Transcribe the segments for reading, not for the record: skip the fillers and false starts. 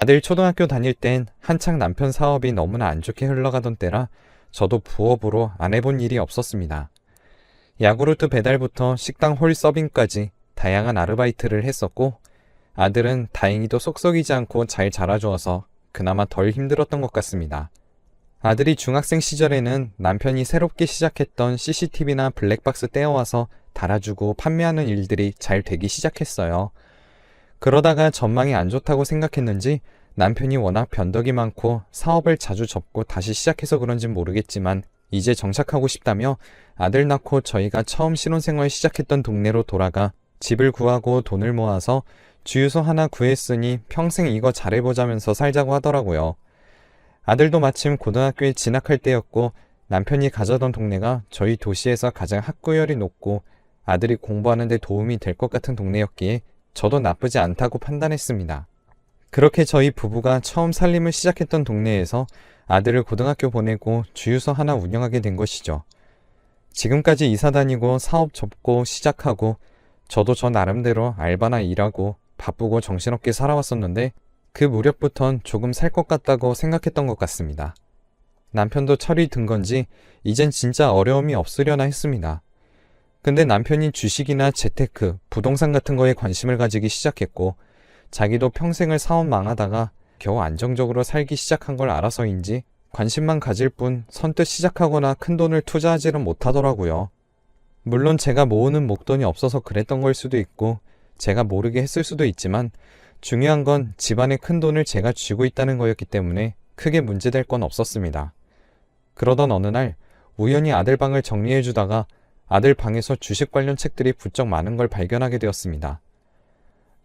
아들 초등학교 다닐 땐 한창 남편 사업이 너무나 안 좋게 흘러가던 때라 저도 부업으로 안 해본 일이 없었습니다. 야구르트 배달부터 식당 홀 서빙까지 다양한 아르바이트를 했었고, 아들은 다행히도 속 썩이지 않고 잘 자라주어서 그나마 덜 힘들었던 것 같습니다. 아들이 중학생 시절에는 남편이 새롭게 시작했던 CCTV나 블랙박스 떼어와서 달아주고 판매하는 일들이 잘 되기 시작했어요. 그러다가 전망이 안 좋다고 생각했는지 남편이 워낙 변덕이 많고 사업을 자주 접고 다시 시작해서 그런진 모르겠지만 이제 정착하고 싶다며 아들 낳고 저희가 처음 신혼생활 시작했던 동네로 돌아가 집을 구하고 돈을 모아서 주유소 하나 구했으니 평생 이거 잘해보자면서 살자고 하더라고요. 아들도 마침 고등학교에 진학할 때였고 남편이 가자던 동네가 저희 도시에서 가장 학구열이 높고 아들이 공부하는 데 도움이 될 것 같은 동네였기에 저도 나쁘지 않다고 판단했습니다. 그렇게 저희 부부가 처음 살림을 시작했던 동네에서 아들을 고등학교 보내고 주유소 하나 운영하게 된 것이죠. 지금까지 이사 다니고 사업 접고 시작하고 저도 저 나름대로 알바나 일하고 바쁘고 정신없게 살아왔었는데 그 무렵부턴 조금 살 것 같다고 생각했던 것 같습니다. 남편도 철이 든 건지 이젠 진짜 어려움이 없으려나 했습니다. 근데 남편이 주식이나 재테크, 부동산 같은 거에 관심을 가지기 시작했고 자기도 평생을 사업 망하다가 겨우 안정적으로 살기 시작한 걸 알아서인지 관심만 가질 뿐 선뜻 시작하거나 큰돈을 투자하지는 못하더라고요. 물론 제가 모으는 목돈이 없어서 그랬던 걸 수도 있고 제가 모르게 했을 수도 있지만 중요한 건 집안의 큰돈을 제가 쥐고 있다는 거였기 때문에 크게 문제될 건 없었습니다. 그러던 어느 날 우연히 아들 방을 정리해주다가 아들 방에서 주식 관련 책들이 부쩍 많은 걸 발견하게 되었습니다.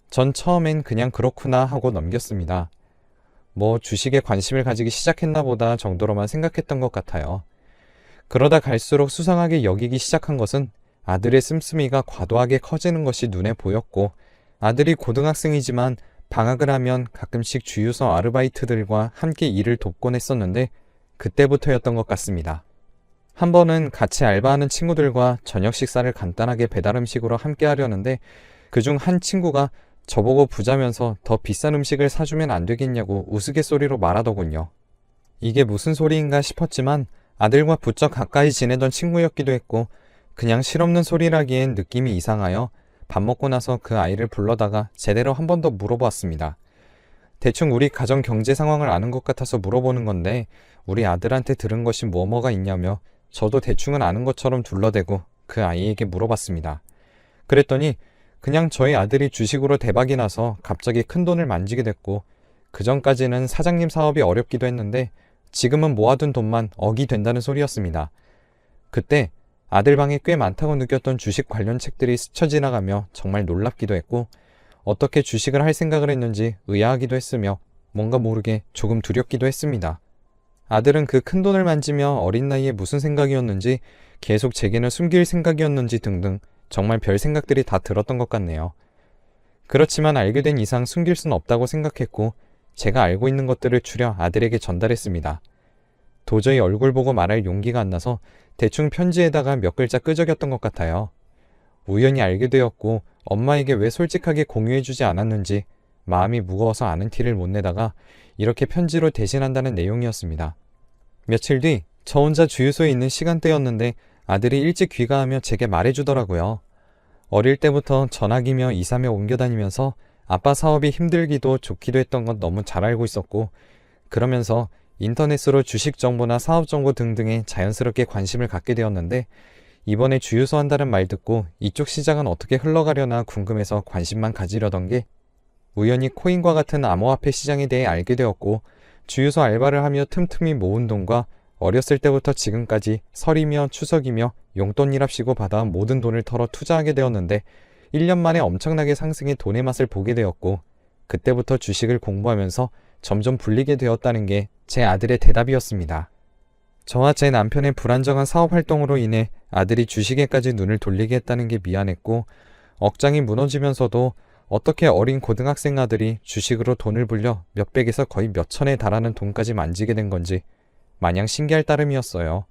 전 처음엔 그냥 그렇구나 하고 넘겼습니다. 뭐 주식에 관심을 가지기 시작했나 보다 정도로만 생각했던 것 같아요. 그러다 갈수록 수상하게 여기기 시작한 것은 아들의 씀씀이가 과도하게 커지는 것이 눈에 보였고 아들이 고등학생이지만 방학을 하면 가끔씩 주유소 아르바이트들과 함께 일을 돕곤 했었는데 그때부터였던 것 같습니다. 한 번은 같이 알바하는 친구들과 저녁 식사를 간단하게 배달음식으로 함께 하려는데 그중 한 친구가 저보고 부자면서 더 비싼 음식을 사주면 안 되겠냐고 우스갯소리로 말하더군요. 이게 무슨 소리인가 싶었지만 아들과 부쩍 가까이 지내던 친구였기도 했고 그냥 실없는 소리라기엔 느낌이 이상하여 밥 먹고 나서 그 아이를 불러다가 제대로 한 번 더 물어보았습니다. 대충 우리 가정 경제 상황을 아는 것 같아서 물어보는 건데 우리 아들한테 들은 것이 뭐가 있냐며 저도 대충은 아는 것처럼 둘러대고 그 아이에게 물어봤습니다. 그랬더니 그냥 저희 아들이 주식으로 대박이 나서 갑자기 큰 돈을 만지게 됐고 그전까지는 사장님 사업이 어렵기도 했는데 지금은 모아둔 돈만 억이 된다는 소리였습니다. 그때 아들 방에 꽤 많다고 느꼈던 주식 관련 책들이 스쳐 지나가며 정말 놀랍기도 했고 어떻게 주식을 할 생각을 했는지 의아하기도 했으며 뭔가 모르게 조금 두렵기도 했습니다. 아들은 그 큰 돈을 만지며 어린 나이에 무슨 생각이었는지 계속 제게는 숨길 생각이었는지 등등 정말 별 생각들이 다 들었던 것 같네요. 그렇지만 알게 된 이상 숨길 순 없다고 생각했고 제가 알고 있는 것들을 추려 아들에게 전달했습니다. 도저히 얼굴 보고 말할 용기가 안 나서 대충 편지에다가 몇 글자 끄적였던 것 같아요. 우연히 알게 되었고 엄마에게 왜 솔직하게 공유해주지 않았는지 마음이 무거워서 아는 티를 못 내다가 이렇게 편지로 대신한다는 내용이었습니다. 며칠 뒤 저 혼자 주유소에 있는 시간대였는데 아들이 일찍 귀가하며 제게 말해주더라고요. 어릴 때부터 전학이며 이사며 옮겨다니면서 아빠 사업이 힘들기도 좋기도 했던 건 너무 잘 알고 있었고 그러면서 인터넷으로 주식 정보나 사업 정보 등등에 자연스럽게 관심을 갖게 되었는데 이번에 주유소 한다는 말 듣고 이쪽 시장은 어떻게 흘러가려나 궁금해서 관심만 가지려던 게 우연히 코인과 같은 암호화폐 시장에 대해 알게 되었고 주유소 알바를 하며 틈틈이 모은 돈과 어렸을 때부터 지금까지 설이며 추석이며 용돈이랍시고 받아온 모든 돈을 털어 투자하게 되었는데 1년 만에 엄청나게 상승해 돈의 맛을 보게 되었고 그때부터 주식을 공부하면서 점점 불리게 되었다는 게 제 아들의 대답이었습니다. 저와 제 남편의 불안정한 사업 활동으로 인해 아들이 주식에까지 눈을 돌리게 했다는 게 미안했고 억장이 무너지면서도 어떻게 어린 고등학생 아들이 주식으로 돈을 불려 몇백에서 거의 몇천에 달하는 돈까지 만지게 된 건지 마냥 신기할 따름이었어요.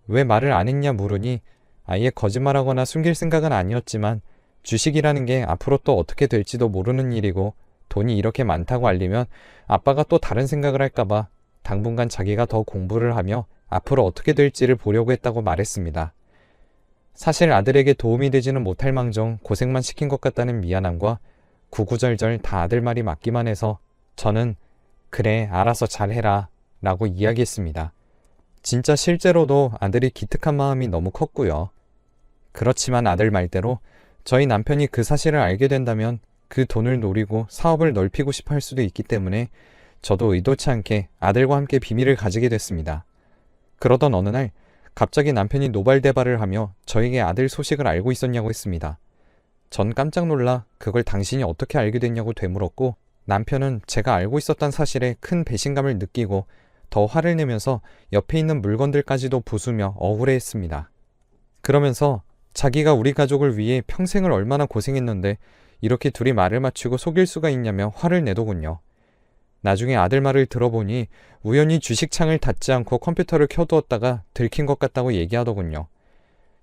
왜 말을 안 했냐 물으니 아예 거짓말하거나 숨길 생각은 아니었지만 주식이라는 게 앞으로 또 어떻게 될지도 모르는 일이고 돈이 이렇게 많다고 알리면 아빠가 또 다른 생각을 할까봐 당분간 자기가 더 공부를 하며 앞으로 어떻게 될지를 보려고 했다고 말했습니다. 사실 아들에게 도움이 되지는 못할 망정 고생만 시킨 것 같다는 미안함과 구구절절 다 아들 말이 맞기만 해서 저는 그래 알아서 잘해라 라고 이야기했습니다. 진짜 실제로도 아들이 기특한 마음이 너무 컸고요. 그렇지만 아들 말대로 저희 남편이 그 사실을 알게 된다면 그 돈을 노리고 사업을 넓히고 싶어 할 수도 있기 때문에 저도 의도치 않게 아들과 함께 비밀을 가지게 됐습니다. 그러던 어느 날 갑자기 남편이 노발대발을 하며 저에게 아들 소식을 알고 있었냐고 했습니다. 전 깜짝 놀라 그걸 당신이 어떻게 알게 됐냐고 되물었고 남편은 제가 알고 있었던 사실에 큰 배신감을 느끼고 더 화를 내면서 옆에 있는 물건들까지도 부수며 억울해했습니다. 그러면서 자기가 우리 가족을 위해 평생을 얼마나 고생했는데 이렇게 둘이 말을 맞추고 속일 수가 있냐며 화를 내더군요. 나중에 아들 말을 들어보니 우연히 주식창을 닫지 않고 컴퓨터를 켜두었다가 들킨 것 같다고 얘기하더군요.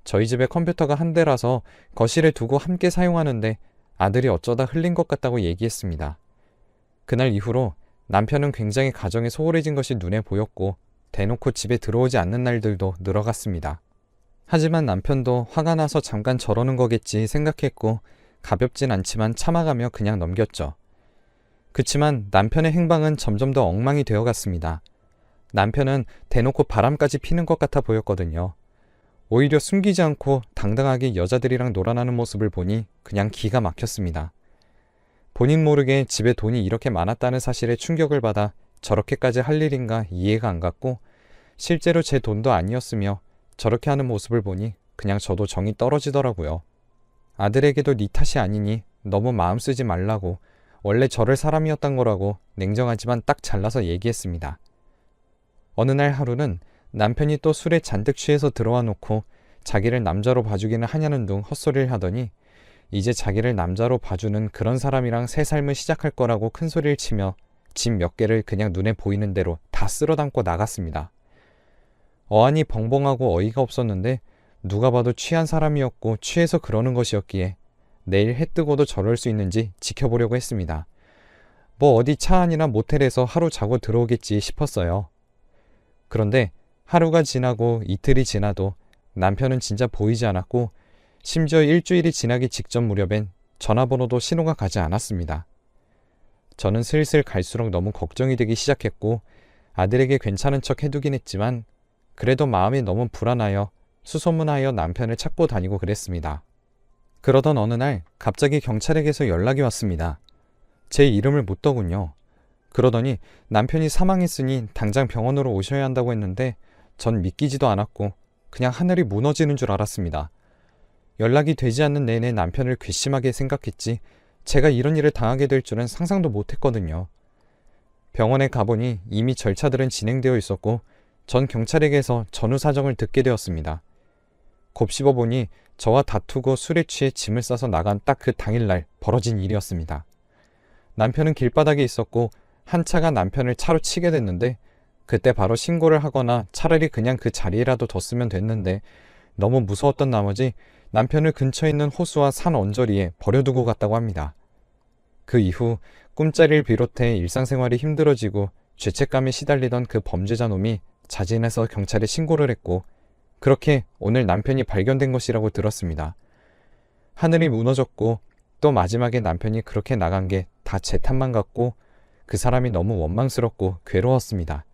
저희 집에 컴퓨터가 한 대라서 거실에 두고 함께 사용하는데 아들이 어쩌다 흘린 것 같다고 얘기했습니다. 그날 이후로 남편은 굉장히 가정에 소홀해진 것이 눈에 보였고 대놓고 집에 들어오지 않는 날들도 늘어갔습니다. 하지만 남편도 화가 나서 잠깐 저러는 거겠지 생각했고 가볍진 않지만 참아가며 그냥 넘겼죠. 그치만 남편의 행방은 점점 더 엉망이 되어갔습니다. 남편은 대놓고 바람까지 피는 것 같아 보였거든요. 오히려 숨기지 않고 당당하게 여자들이랑 놀아나는 모습을 보니 그냥 기가 막혔습니다. 본인 모르게 집에 돈이 이렇게 많았다는 사실에 충격을 받아 저렇게까지 할 일인가 이해가 안 갔고 실제로 제 돈도 아니었으며 저렇게 하는 모습을 보니 그냥 저도 정이 떨어지더라고요. 아들에게도 네 탓이 아니니 너무 마음 쓰지 말라고 원래 저럴 사람이었던 거라고 냉정하지만 딱 잘라서 얘기했습니다. 어느 날 하루는 남편이 또 술에 잔뜩 취해서 들어와 놓고 자기를 남자로 봐주기는 하냐는 둥 헛소리를 하더니 이제 자기를 남자로 봐주는 그런 사람이랑 새 삶을 시작할 거라고 큰 소리를 치며 집 몇 개를 그냥 눈에 보이는 대로 다 쓸어담고 나갔습니다. 어안이 벙벙하고 어이가 없었는데 누가 봐도 취한 사람이었고 취해서 그러는 것이었기에 내일 해 뜨고도 저럴 수 있는지 지켜보려고 했습니다. 뭐 어디 차 안이나 모텔에서 하루 자고 들어오겠지 싶었어요. 그런데 하루가 지나고 이틀이 지나도 남편은 진짜 보이지 않았고 심지어 일주일이 지나기 직전 무렵엔 전화번호도 신호가 가지 않았습니다. 저는 슬슬 갈수록 너무 걱정이 되기 시작했고 아들에게 괜찮은 척 해두긴 했지만 그래도 마음이 너무 불안하여 수소문하여 남편을 찾고 다니고 그랬습니다. 그러던 어느 날 갑자기 경찰에게서 연락이 왔습니다. 제 이름을 묻더군요. 그러더니 남편이 사망했으니 당장 병원으로 오셔야 한다고 했는데 전 믿기지도 않았고 그냥 하늘이 무너지는 줄 알았습니다. 연락이 되지 않는 내내 남편을 괘씸하게 생각했지 제가 이런 일을 당하게 될 줄은 상상도 못했거든요. 병원에 가보니 이미 절차들은 진행되어 있었고 전 경찰에게서 전후 사정을 듣게 되었습니다. 곱씹어 보니 저와 다투고 술에 취해 짐을 싸서 나간 딱 그 당일날 벌어진 일이었습니다. 남편은 길바닥에 있었고 한 차가 남편을 차로 치게 됐는데 그때 바로 신고를 하거나 차라리 그냥 그 자리에라도 뒀으면 됐는데 너무 무서웠던 나머지 남편을 근처에 있는 호수와 산 언저리에 버려두고 갔다고 합니다. 그 이후 꿈자리를 비롯해 일상생활이 힘들어지고 죄책감에 시달리던 그 범죄자 놈이 자진해서 경찰에 신고를 했고 그렇게 오늘 남편이 발견된 것이라고 들었습니다. 하늘이 무너졌고 또 마지막에 남편이 그렇게 나간 게 다 제 탓만 같고 그 사람이 너무 원망스럽고 괴로웠습니다.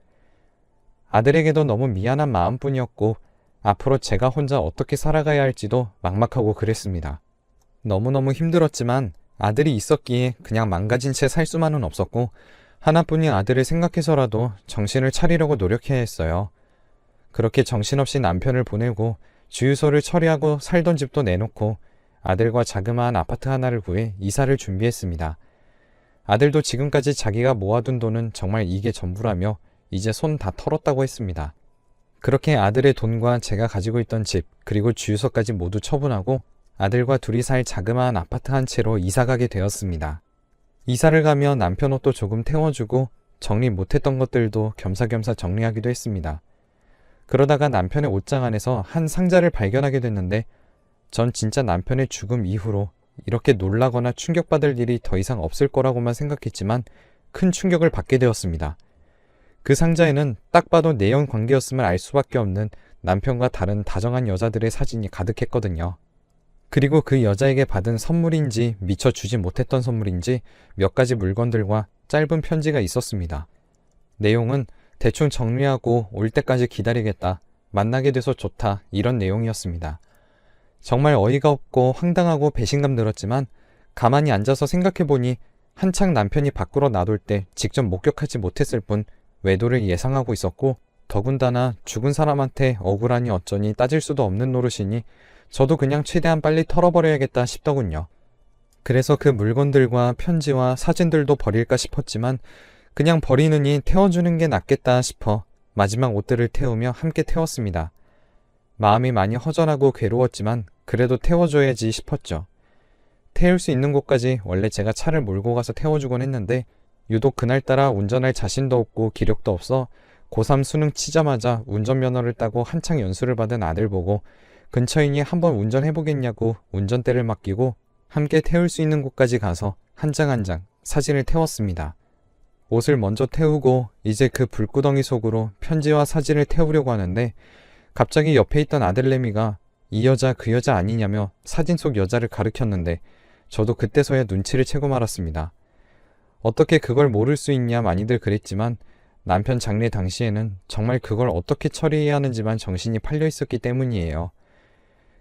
아들에게도 너무 미안한 마음뿐이었고 앞으로 제가 혼자 어떻게 살아가야 할지도 막막하고 그랬습니다. 너무너무 힘들었지만 아들이 있었기에 그냥 망가진 채 살 수만은 없었고 하나뿐인 아들을 생각해서라도 정신을 차리려고 노력해야 했어요. 그렇게 정신없이 남편을 보내고 주유소를 처리하고 살던 집도 내놓고 아들과 자그마한 아파트 하나를 구해 이사를 준비했습니다. 아들도 지금까지 자기가 모아둔 돈은 정말 이게 전부라며 이제 손 다 털었다고 했습니다. 그렇게 아들의 돈과 제가 가지고 있던 집 그리고 주유소까지 모두 처분하고 아들과 둘이 살 자그마한 아파트 한 채로 이사가게 되었습니다. 이사를 가며 남편 옷도 조금 태워주고 정리 못했던 것들도 겸사겸사 정리하기도 했습니다. 그러다가 남편의 옷장 안에서 한 상자를 발견하게 됐는데 전 진짜 남편의 죽음 이후로 이렇게 놀라거나 충격받을 일이 더 이상 없을 거라고만 생각했지만 큰 충격을 받게 되었습니다. 그 상자에는 딱 봐도 내연 관계였음을 알 수밖에 없는 남편과 다른 다정한 여자들의 사진이 가득했거든요. 그리고 그 여자에게 받은 선물인지 미처 주지 못했던 선물인지 몇 가지 물건들과 짧은 편지가 있었습니다. 내용은 대충 정리하고 올 때까지 기다리겠다, 만나게 돼서 좋다, 이런 내용이었습니다. 정말 어이가 없고 황당하고 배신감 들었지만 가만히 앉아서 생각해보니 한창 남편이 밖으로 나돌 때 직접 목격하지 못했을 뿐 외도를 예상하고 있었고, 더군다나 죽은 사람한테 억울하니 어쩌니 따질 수도 없는 노릇이니 저도 그냥 최대한 빨리 털어버려야겠다 싶더군요. 그래서 그 물건들과 편지와 사진들도 버릴까 싶었지만 그냥 버리느니 태워주는 게 낫겠다 싶어 마지막 옷들을 태우며 함께 태웠습니다. 마음이 많이 허전하고 괴로웠지만 그래도 태워줘야지 싶었죠. 태울 수 있는 곳까지 원래 제가 차를 몰고 가서 태워주곤 했는데 유독 그날따라 운전할 자신도 없고 기력도 없어 고3 수능 치자마자 운전면허를 따고 한창 연수를 받은 아들 보고 근처이니 한번 운전해보겠냐고 운전대를 맡기고 함께 태울 수 있는 곳까지 가서 한 장 한 장 사진을 태웠습니다. 옷을 먼저 태우고 이제 그 불구덩이 속으로 편지와 사진을 태우려고 하는데 갑자기 옆에 있던 아들내미가 이 여자 그 여자 아니냐며 사진 속 여자를 가리켰는데 저도 그때서야 눈치를 채고 말았습니다. 어떻게 그걸 모를 수 있냐 많이들 그랬지만 남편 장례 당시에는 정말 그걸 어떻게 처리해야 하는지만 정신이 팔려 있었기 때문이에요.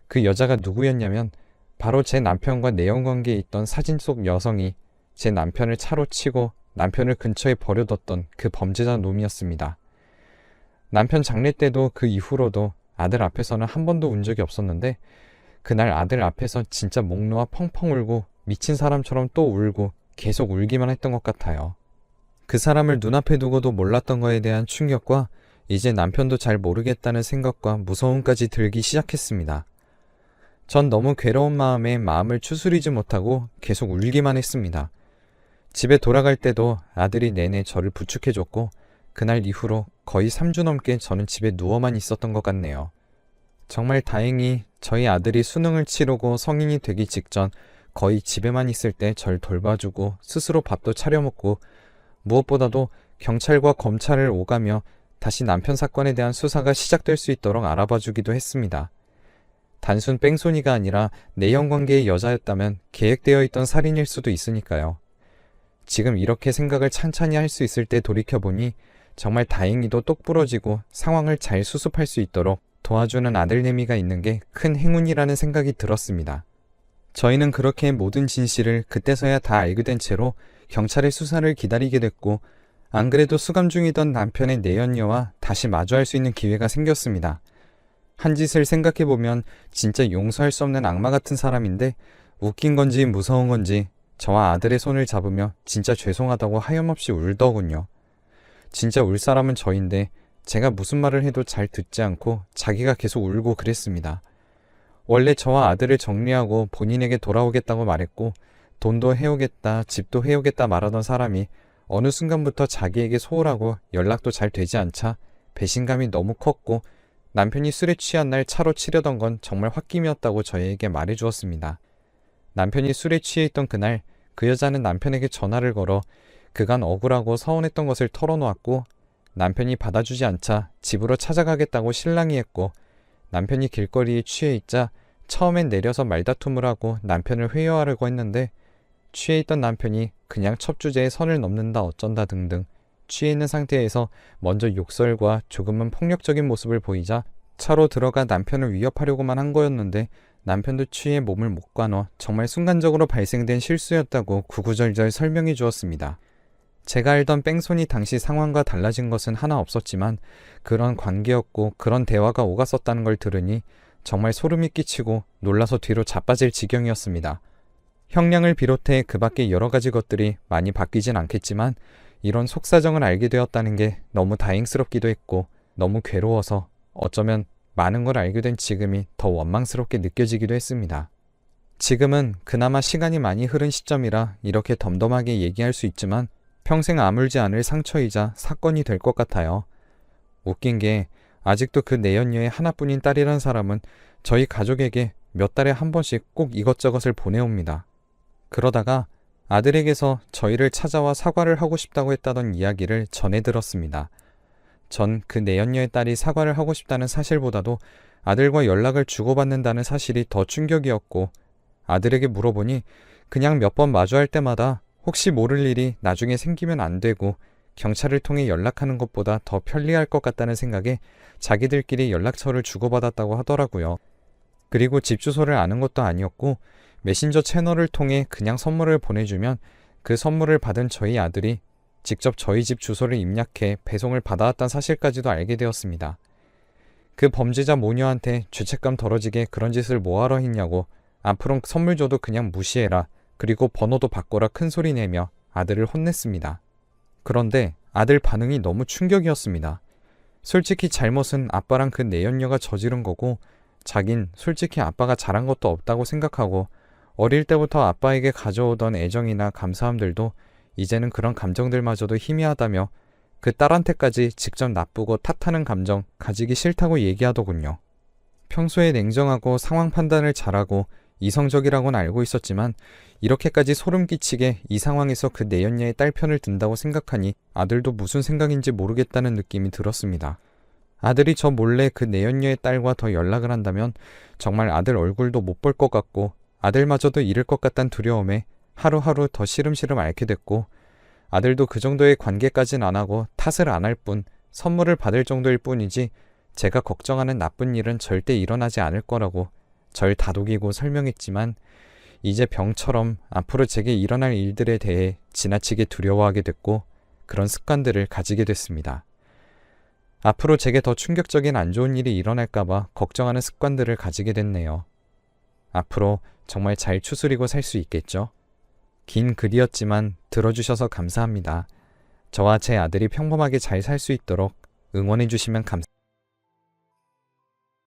그 여자가 누구였냐면 바로 제 남편과 내연관계에 있던 사진 속 여성이 제 남편을 차로 치고 남편을 근처에 버려뒀던 그 범죄자 놈이었습니다. 남편 장례 때도 그 이후로도 아들 앞에서는 한 번도 운 적이 없었는데 그날 아들 앞에서 진짜 목 놓아 펑펑 울고 미친 사람처럼 또 울고 계속 울기만 했던 것 같아요. 그 사람을 눈앞에 두고도 몰랐던 거에 대한 충격과 이제 남편도 잘 모르겠다는 생각과 무서움까지 들기 시작했습니다. 전 너무 괴로운 마음에 마음을 추스리지 못하고 계속 울기만 했습니다. 집에 돌아갈 때도 아들이 내내 저를 부축해줬고 그날 이후로 거의 3주 넘게 저는 집에 누워만 있었던 것 같네요. 정말 다행히 저희 아들이 수능을 치르고 성인이 되기 직전 거의 집에만 있을 때 절 돌봐주고 스스로 밥도 차려 먹고 무엇보다도 경찰과 검찰을 오가며 다시 남편 사건에 대한 수사가 시작될 수 있도록 알아봐주기도 했습니다. 단순 뺑소니가 아니라 내연관계의 여자였다면 계획되어 있던 살인일 수도 있으니까요. 지금 이렇게 생각을 찬찬히 할 수 있을 때 돌이켜보니 정말 다행히도 똑부러지고 상황을 잘 수습할 수 있도록 도와주는 아들내미가 있는 게 큰 행운이라는 생각이 들었습니다. 저희는 그렇게 모든 진실을 그때서야 다 알게 된 채로 경찰의 수사를 기다리게 됐고 안 그래도 수감 중이던 남편의 내연녀와 다시 마주할 수 있는 기회가 생겼습니다. 한 짓을 생각해보면 진짜 용서할 수 없는 악마 같은 사람인데 웃긴 건지 무서운 건지 저와 아들의 손을 잡으며 진짜 죄송하다고 하염없이 울더군요. 진짜 울 사람은 저인데 제가 무슨 말을 해도 잘 듣지 않고 자기가 계속 울고 그랬습니다. 원래 저와 아들을 정리하고 본인에게 돌아오겠다고 말했고 돈도 해오겠다, 집도 해오겠다 말하던 사람이 어느 순간부터 자기에게 소홀하고 연락도 잘 되지 않자 배신감이 너무 컸고 남편이 술에 취한 날 차로 치려던 건 정말 홧김이었다고 저희에게 말해주었습니다. 남편이 술에 취해 있던 그날 그 여자는 남편에게 전화를 걸어 그간 억울하고 서운했던 것을 털어놓았고 남편이 받아주지 않자 집으로 찾아가겠다고 실랑이 했고 남편이 길거리에 취해 있자 처음엔 내려서 말다툼을 하고 남편을 회유하려고 했는데 취해 있던 남편이 그냥 첩주제에 선을 넘는다 어쩐다 등등 취해 있는 상태에서 먼저 욕설과 조금은 폭력적인 모습을 보이자 차로 들어가 남편을 위협하려고만 한 거였는데 남편도 취해 몸을 못 가눠 정말 순간적으로 발생된 실수였다고 구구절절 설명해 주었습니다. 제가 알던 뺑소니 당시 상황과 달라진 것은 하나 없었지만 그런 관계였고 그런 대화가 오갔었다는 걸 들으니 정말 소름이 끼치고 놀라서 뒤로 자빠질 지경이었습니다. 형량을 비롯해 그 밖에 여러 가지 것들이 많이 바뀌진 않겠지만 이런 속사정을 알게 되었다는 게 너무 다행스럽기도 했고 너무 괴로워서 어쩌면 많은 걸 알게 된 지금이 더 원망스럽게 느껴지기도 했습니다. 지금은 그나마 시간이 많이 흐른 시점이라 이렇게 덤덤하게 얘기할 수 있지만 평생 아물지 않을 상처이자 사건이 될 것 같아요. 웃긴 게 아직도 그 내연녀의 하나뿐인 딸이란 사람은 저희 가족에게 몇 달에 한 번씩 꼭 이것저것을 보내옵니다. 그러다가 아들에게서 저희를 찾아와 사과를 하고 싶다고 했다던 이야기를 전해 들었습니다. 전 그 내연녀의 딸이 사과를 하고 싶다는 사실보다도 아들과 연락을 주고받는다는 사실이 더 충격이었고, 아들에게 물어보니 그냥 몇 번 마주할 때마다 혹시 모를 일이 나중에 생기면 안 되고 경찰을 통해 연락하는 것보다 더 편리할 것 같다는 생각에 자기들끼리 연락처를 주고받았다고 하더라고요. 그리고 집 주소를 아는 것도 아니었고 메신저 채널을 통해 그냥 선물을 보내주면 그 선물을 받은 저희 아들이 직접 저희 집 주소를 입력해 배송을 받아왔다는 사실까지도 알게 되었습니다. 그 범죄자 모녀한테 죄책감 덜어지게 그런 짓을 뭐하러 했냐고, 앞으론 선물 줘도 그냥 무시해라, 그리고 번호도 바꿔라 큰 소리 내며 아들을 혼냈습니다. 그런데 아들 반응이 너무 충격이었습니다. 솔직히 잘못은 아빠랑 그 내연녀가 저지른 거고, 자긴 솔직히 아빠가 잘한 것도 없다고 생각하고 어릴 때부터 아빠에게 가져오던 애정이나 감사함들도 이제는 그런 감정들마저도 희미하다며 그 딸한테까지 직접 나쁘고 탓하는 감정 가지기 싫다고 얘기하더군요. 평소에 냉정하고 상황 판단을 잘하고 이성적이라고는 알고 있었지만 이렇게까지 소름 끼치게 이 상황에서 그 내연녀의 딸 편을 든다고 생각하니 아들도 무슨 생각인지 모르겠다는 느낌이 들었습니다. 아들이 저 몰래 그 내연녀의 딸과 더 연락을 한다면 정말 아들 얼굴도 못 볼 것 같고 아들마저도 잃을 것 같다는 두려움에 하루하루 더 시름시름 앓게 됐고, 아들도 그 정도의 관계까진 안 하고 탓을 안 할 뿐 선물을 받을 정도일 뿐이지 제가 걱정하는 나쁜 일은 절대 일어나지 않을 거라고 절 다독이고 설명했지만, 이제 병처럼 앞으로 제게 일어날 일들에 대해 지나치게 두려워하게 됐고 그런 습관들을 가지게 됐습니다. 앞으로 제게 더 충격적인 안 좋은 일이 일어날까봐 걱정하는 습관들을 가지게 됐네요. 앞으로 정말 잘 추스리고 살 수 있겠죠? 긴 글이었지만 들어주셔서 감사합니다. 저와 제 아들이 평범하게 잘 살 수 있도록 응원해주시면 감사합니다.